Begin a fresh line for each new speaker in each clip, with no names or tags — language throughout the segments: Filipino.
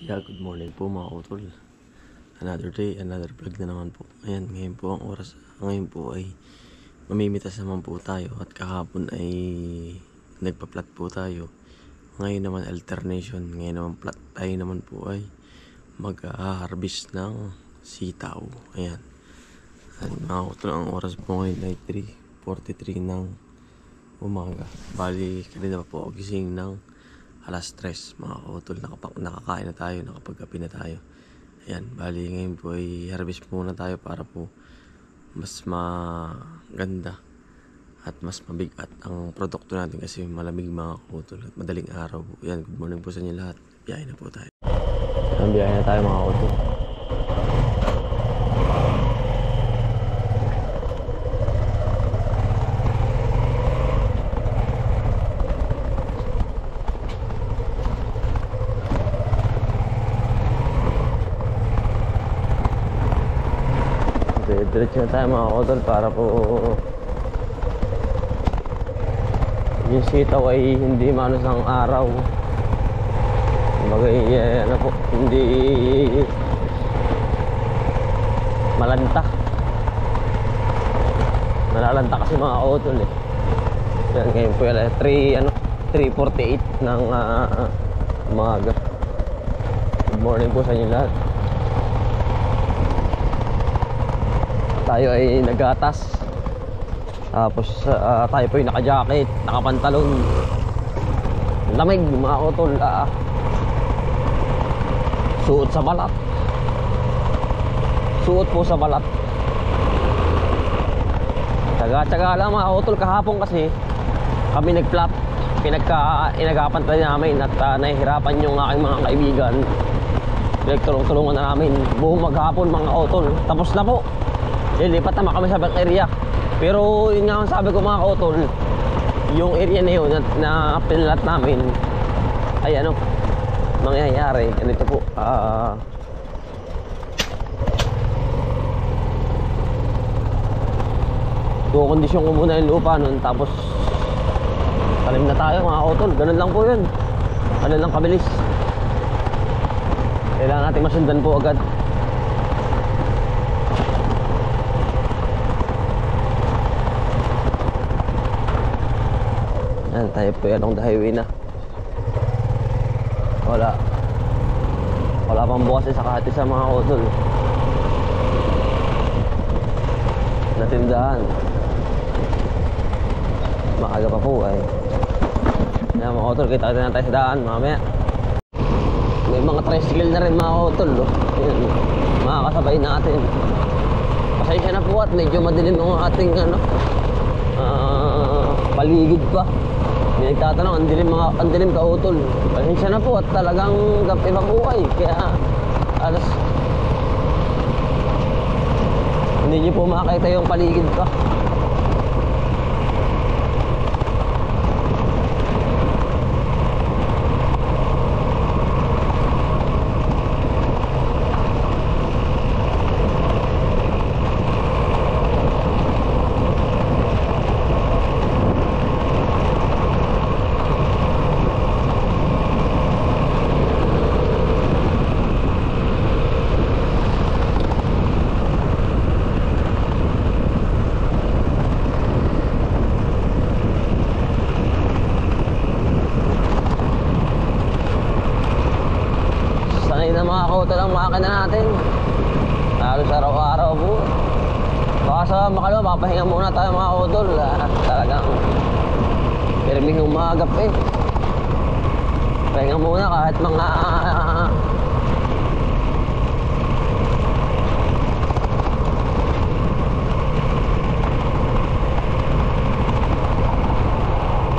Yeah, good morning po mga utol. Another day, another vlog na naman po. Ayan, ngayon po ang oras. Ngayon po ay mamimitas naman po tayo. At kahapon ay nagpa-plat po tayo. Ngayon naman alternation. Ngayon naman plat tayo naman po ay mag-harvest ng sitaw. Ayan. At mga utol, ang oras po ngayon ay 3:43 ng umaga. Bali, kanina pa po ako gising ng alas 3, mga kautol. Nakakain na tayo, nakapagkape na tayo. Ayan, bali ngayon po ay harvest muna tayo para po mas maganda at mas mabigat ang produkto natin kasi malamig mga kautol at madaling araw po. Ayan, good morning po sa inyo lahat. Biyahe na po tayo. Ayan, biyahe na tayo mga kautol. Diretso na tayo mga kautol para po yung sitaw ay hindi manos ng araw. Kumbaga ano po, hindi malanta. Nalalanta kasi mga kautol eh. Yan, ngayon po yan 3:48 ng umaga. Good morning po sa inyo lahat. Tayo ay nagatas. Tapos tayo po ay naka-jacket, nakapantalon. Lamig mga kautol. Suot sa balat. Suot po sa balat. Tsaga-tsaga lang mga kautol. Kahapon kasi kami nag-plot. Inagapan tayo namin at nahihirapan yung aking mga kaibigan. Pinagtulong-tulungan na namin buong maghapon mga kautol. Tapos na po. Lipat naman kami sa ibang area. Pero yun nga ang sabi ko mga kautol, yung area na yun na pinalat namin ay ano mangyayari. Ganito po, kondisyon ko muna yung lupa nun. Tapos talim na tayo mga kautol. Ganun lang po yun. Ganun lang kabilis. Kailangan natin masundan po agad. Ayan, tayo po yan along the highway na. Wala pang bukas sa kahati sa mga kautol na tindahan. Maaga pa po ay. Ayan mga kautol, kita na tayo sa daan mamaya. May mga tricycle na rin mga kautol. Ayan, mga kasabay natin. Pasensya na po at medyo madilim ang ating paligid pa. May nagtatanong, ang dilim kautol. Pasensya na po at talagang gapi pa buhay. Kaya hindi nyo po makakita yung paligid pa. Ito lang makina natin. Halos araw-araw po. Baka sa makalawa, papahinga muna tayo mga kautol. Talagang pirming umagap eh. Pahinga muna kahit mga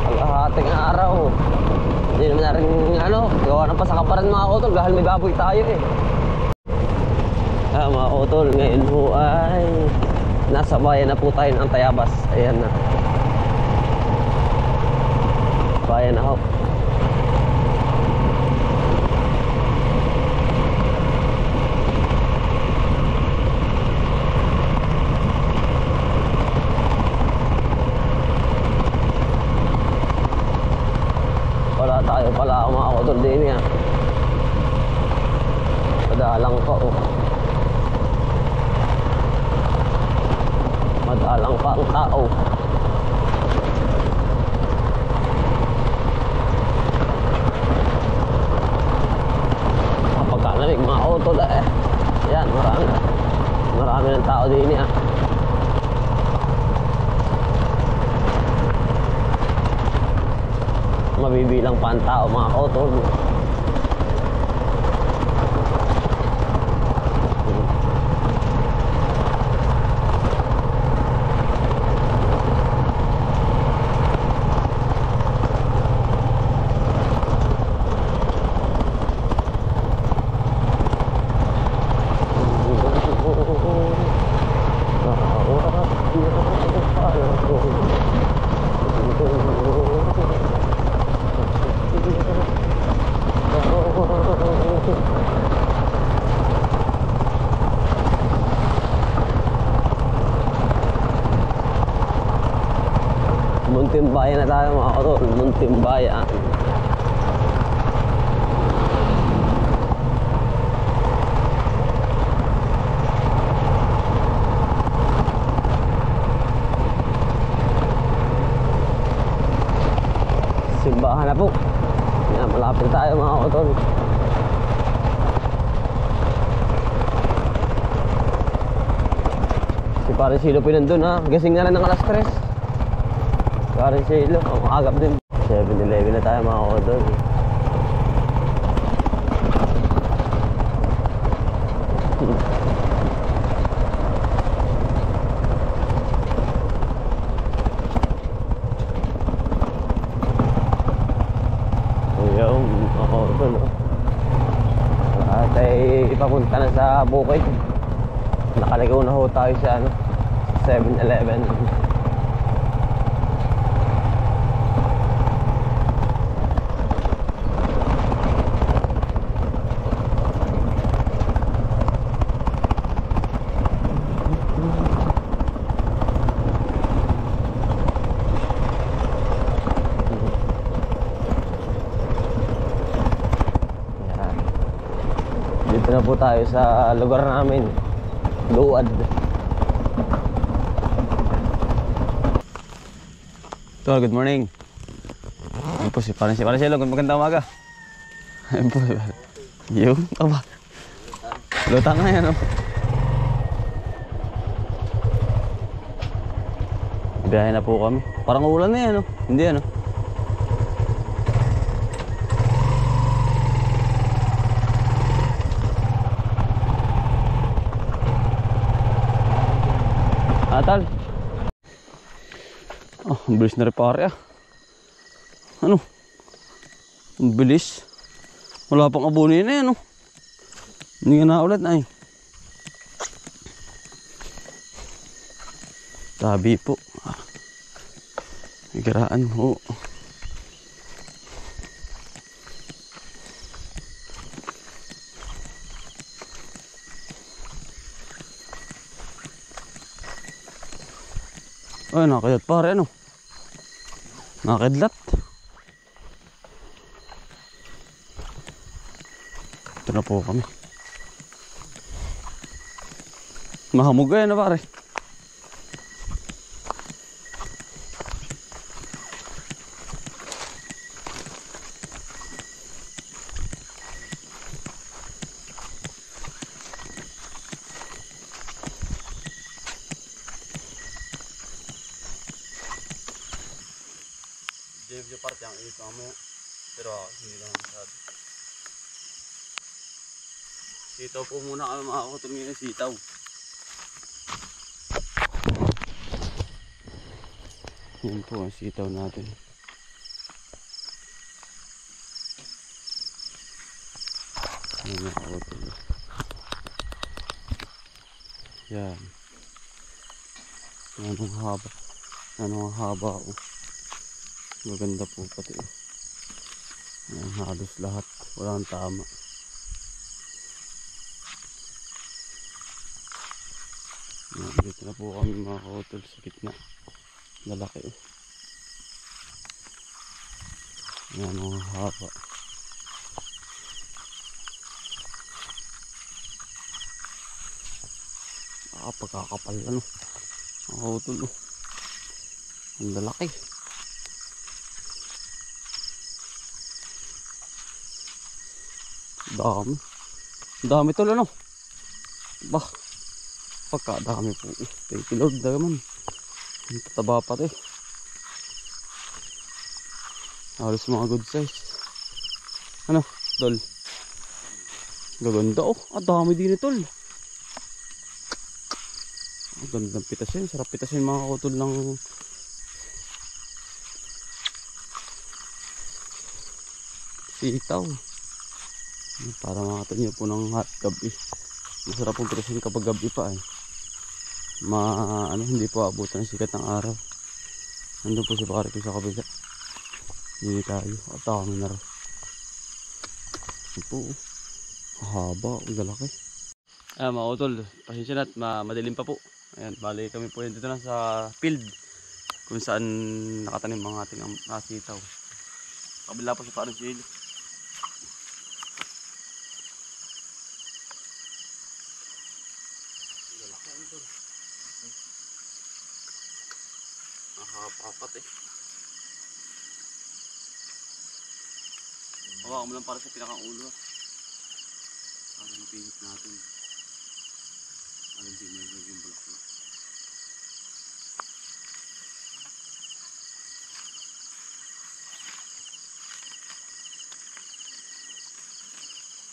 kalahating araw. Hindi naman na rin gawa ng pasakaparan mga kautol. Dahil may baboy tayo eh. Mga kautol, ngayon po ay nasa bayan na po tayo ng Tayabas. Ayan na. Bayan na ho. Wala tayo pala mga kautol din yan. Madalang pa oh. Madalang pa ang tao. Kapag kalamig mga auto na eh. Yan, marami ng tao din eh. Mabibilang pa ang tao mga auto. Munting bayan na tayo mga auto. Munting bayan. Simbahan na po. Yan, malapit tayo mga auto. Si Pare Silo pinandun ha. Gising na lang ng alas 3. Pare Silo, agap din. 7-Eleven na tayo mga auto. At ay ipapunta na sa Bukid. Nakaligaw na ho tayo sa 7-Eleven. Dito na po tayo sa lugar namin, Luad. Tol, good morning. Ayun po si Pare Silo, magandang umaga. Ayun po, yung, aba, luta nga yan, oh. Biyahe na po kami. Parang ulan na yan, oh. Hindi yan, oh. Atal. Oh, ang bilis na repare ah. Ano? Ang bilis. Wala pang abono na yan oh. Hindi nga na ulit ay. Tabi po. May garaan ho. Ay, nakakayat pare, ano? Nakakidlat. Ito na po kami. Mahamog yan na pare. Yung parte ang init mamaya. Pero hindi naman masyado. Sitaw po muna kami mga ako tumingin ng sitaw. Yan po ang sitaw natin. Yan mga ako tumingin. Yan. Yan ang haba. Yan ang haba ako. Maganda po pati. Ayan, halos lahat. Walang tama. Ayan, dito na po kami mga kautol sa gitna. Lalaki oh. Ayan, mga haba.
Pagkakapal ano. Ang utol oh. Ang lalaki. Dami. Dami tol ano. Bah. Pagkadami po. Thank you Lord naman. Ang tataba pa ito eh. Halos mga good size. Ano tol? Gaganda oh. Dami din tol. Ang gandang pitasin. Sarap pitasin mga kautol ng sitaw. Para makatol nyo po ng hot gabi. Masarap pong pitasin kapag gabi pa eh. Hindi po abutan ng sikat ng araw. Nandun po si pare ko sa kabila. Hindi tayo. At kami na rin. Ito po. Haba. Ang lalaki. Mga utol. Pasensya na't madilim pa po. Ayan. Bali kami po dito na sa field. Kung saan nakatanim mga ating sitaw. Kabila po si pare Jil. Lalaki ang utol. Papat eh. Hawakan mo lang para sa pinakang ulo. Para mapihit natin. Para hindi mo yung bulak-bulak.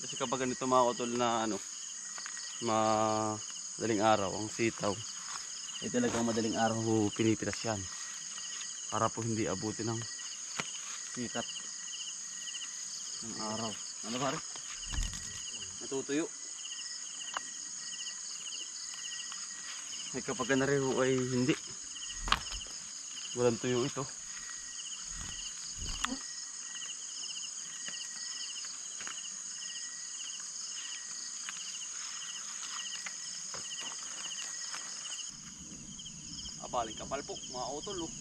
Kasi kapag ganito mga utol na madaling araw ang sitaw, talagang madaling araw pinipitas yan. Para po hindi abutin ng sikat ng araw. Ano pare? Natutuyo. Ay kapag na rin ay hindi. Walang tuyo ito. Abaling kapal po mga utol oh.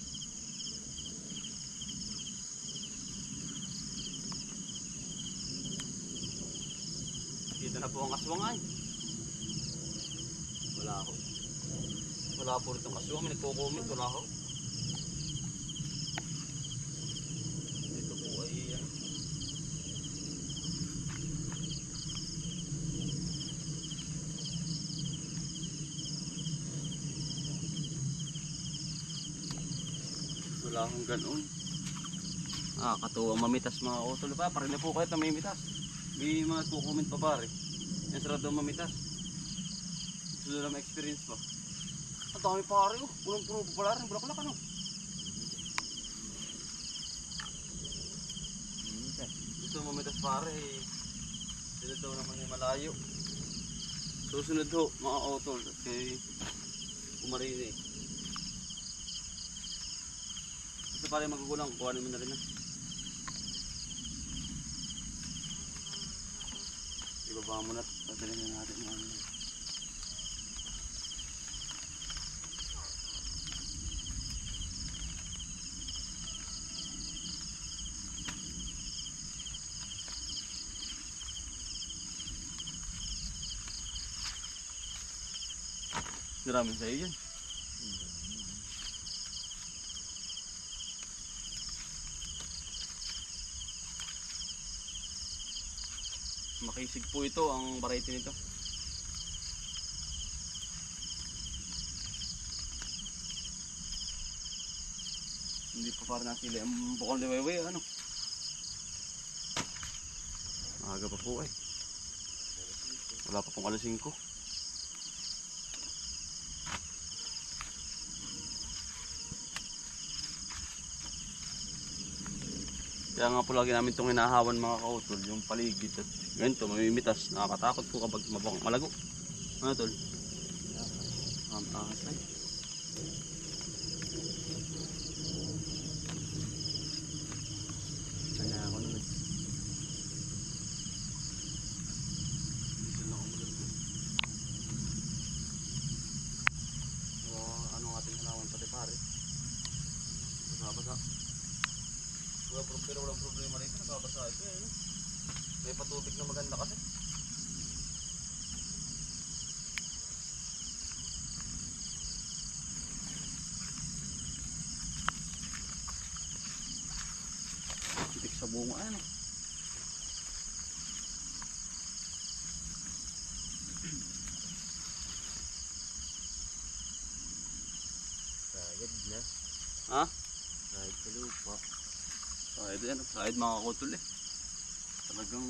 Dito na po ang aswang ay. Wala ako. Wala po rin itong aswang. May nagko-comment. Wala ako. Dito po ay yan. Wala akong ganoon. Katuwang mamitas mga utol pa. Parin na po kahit na may mitas. May mga nagko-comment pa pare. Yan sarap daw mamitas. Gusto na ma-experience pa. Ang dami pare oh. Punong-puno pa pala rin. Bulak-bulak ano. Gusto mamitas pare. Sila daw naman yung malayo. Susunod ho mga utol. Kay Kumarini. Gusto pare magkukulang. Kuhanin mo na rin na. Ibaba mo na at pagdalhin na natin mga maraming sa'yo yan. Makisig po ito ang variety nito. Hindi pa parang nasili ang bukol ni Wewe ano. Maaga pa po eh. Wala pa pong alas 5. Kaya nga po lagi namin itong hinahawan mga kautol, yung paligid at ganito, mamimitas. Nakakatakot po kapag malago. Ano tol? Ahas ay. Kaya ako naman. Dito na ako malago. Anong ating hinahawan pati pare? Basa-basa. Pero walang problema rito, nababasa ito eh. May patubig na maganda kasi. Ha?
Kahit sa lupa.
Kahit yan, kahit mga kutol eh. Talagang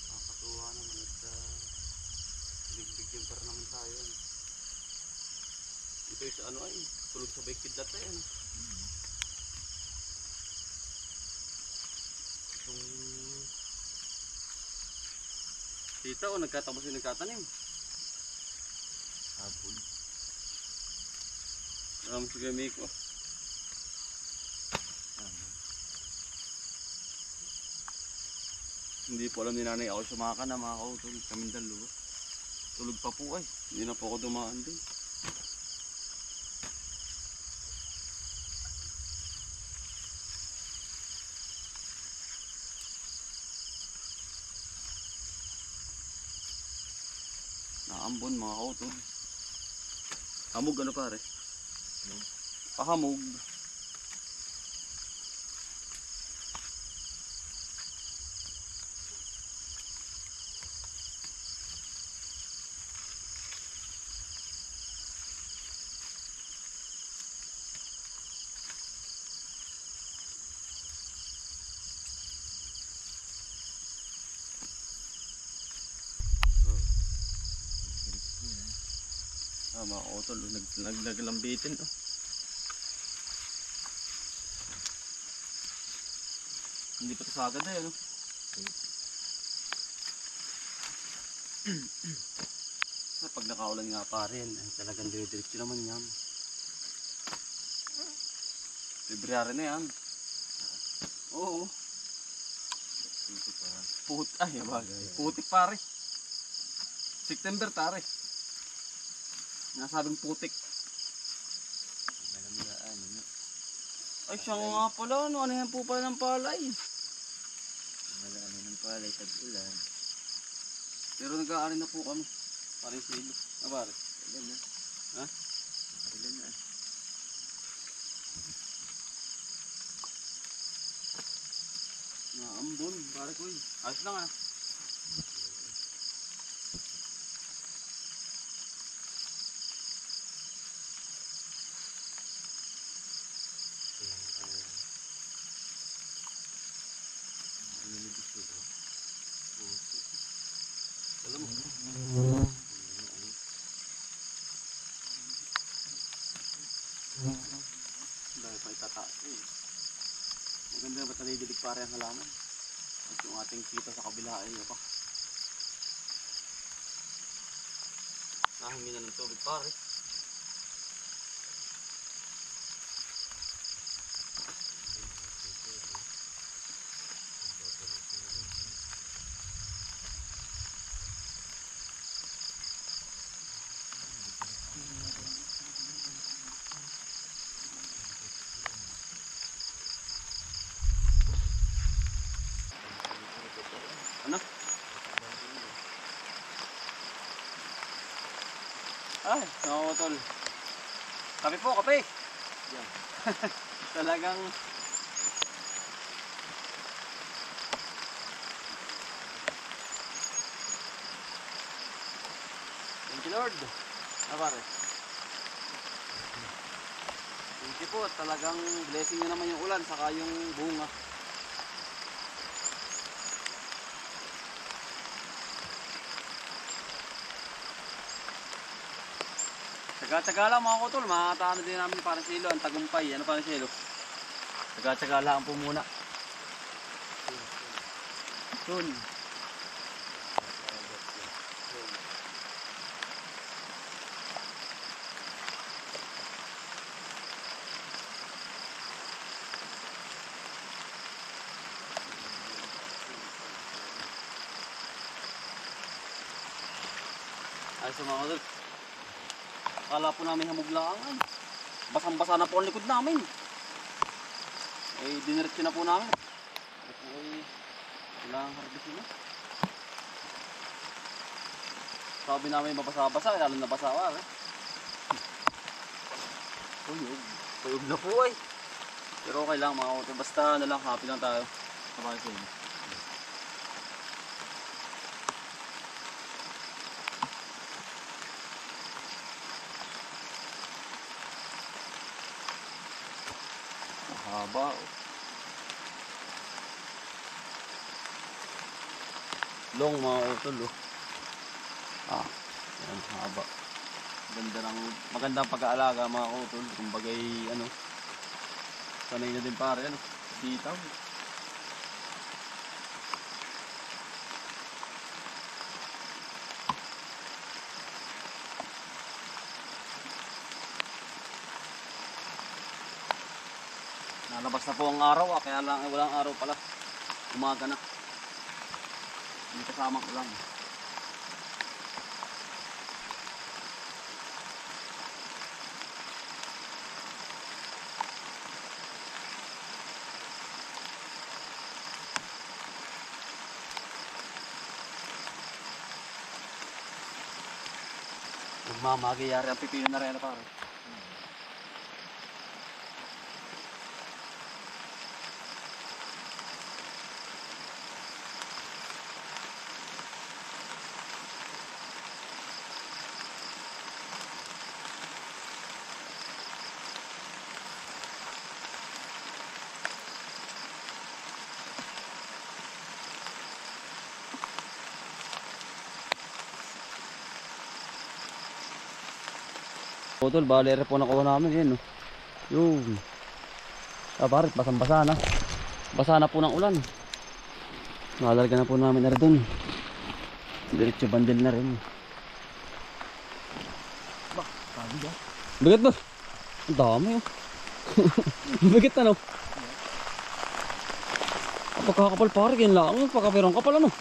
nakakatuwa naman at big-bigyan pa rin naman tayo. Ito yung sa ano ay, tulog sa bike kidlat ay ano. Itong tita o nagkatapos yung nagkatanim.
Hapon.
Marami si Gamiko. Hindi po alam ni nanay ako sumaka na mga kautol. Kaming dalawa. Tulog pa po ay. Hindi na po ako dumaan din. Naambon mga kautol. Hamog ano pare? Pahamog. Mga kautol, naglambitin oh. Hindi pa ito sagad eh, ano? Pag nakaulan nga pa rin, ay talagang dire-diretso naman yan. February na yan. Oo. Ay, bagay. Putik pare. September tare. Nasabing putik. Ay, siya nga pala, ano yan po pala ng palay.
Ano ng palay, tag-ulan.
Pero nag-aarin na po kami. Parang silo. Ah, pare?
Ilan na?
Ha?
Ilan na?
Naambon, pare ko eh. Ayos lang ah. Alam mo. Dahil pa itataas eh. Maganda na ba't nanidilig pare ang halaman? At yung ating kita sa kabila ay apa. Nahingi na ng tubig pare. Ano? Ay, nakakotol. Kape po, kape. Yan. Talagang thank you Lord. Ah, pare. Thank you po. Talagang blessing nyo naman yung ulan saka yung bunga. Tsaga-tsaga lang mga kutol, makakataano din namin para silo, ang tagumpay, ano para silo? Tsaga-tsaga lang po muna. Soon. Ay sa mga kutol. Akala po namin hamuglaan. Basang-basa na po ang likod namin. Eh, diniretso na po namin. Ito po ay kailangan harbisin na. Sabi namin mabasa-basa, lalo na basa eh. Tuyog na po ay. Pero okay lang mga utol. Basta na lang, happy lang tayo. Kapag sa inyo. Mahaba oh. Long mga utol oh. Yan, haba. Ganda ng, magandang pag-aalaga mga utol. Kumbagay ano, sanay na din pare ano, sitaw. Nalabas na po ang araw kaya lang walang araw pala. Umaga na. Hindi kasama ko lang. Magmamagayari ang pipino na rin na pare. Utol, bali po nakuha namin yan no. Yung bakit basang-basa na. Basa na po ng ulan. Nalalagyan na po namin na rin dun. Diretso bandil na rin. Bigat ba? Ang dami oh. Bigat na no. Pagkakapal pare, yan lang. Pagkapirang kapal ano.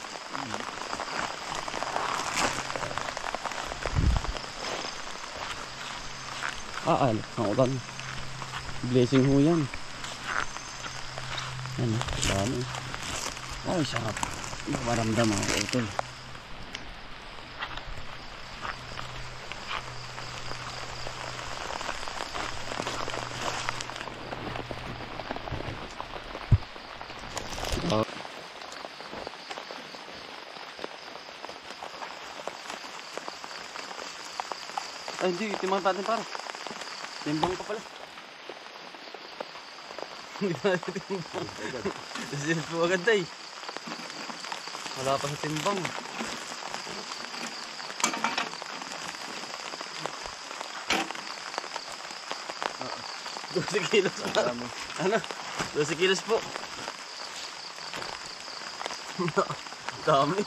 Alam, ang ulan. Blessing ho yan. Yan, dami. Ay, sarap. Maramdam mga utol. Ay, hindi. Timang natin para. Timbang pa pala. Hindi natin timbang. Kasi po agad ay. Wala pa sa timbang. 12 kilos. Ano? 12 kilos po. Dami.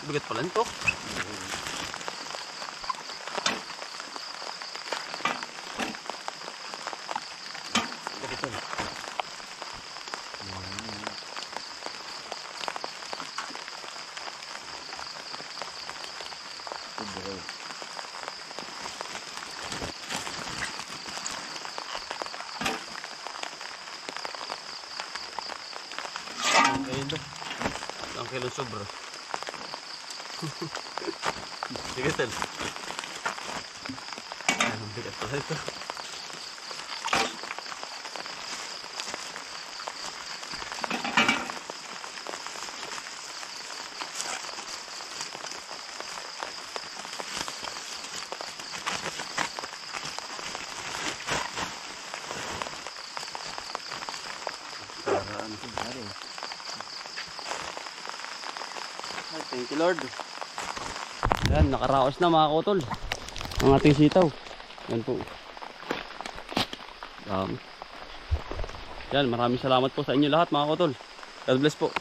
Bigat pala nito. Ang kilo sobra. Sige, Tel. Anong bigat pala ito? Thank you Lord. Yan, nakaraos na mga kutol ang ating sitaw. Yan po. Yan, maraming salamat po sa inyo lahat mga kutol. God bless po.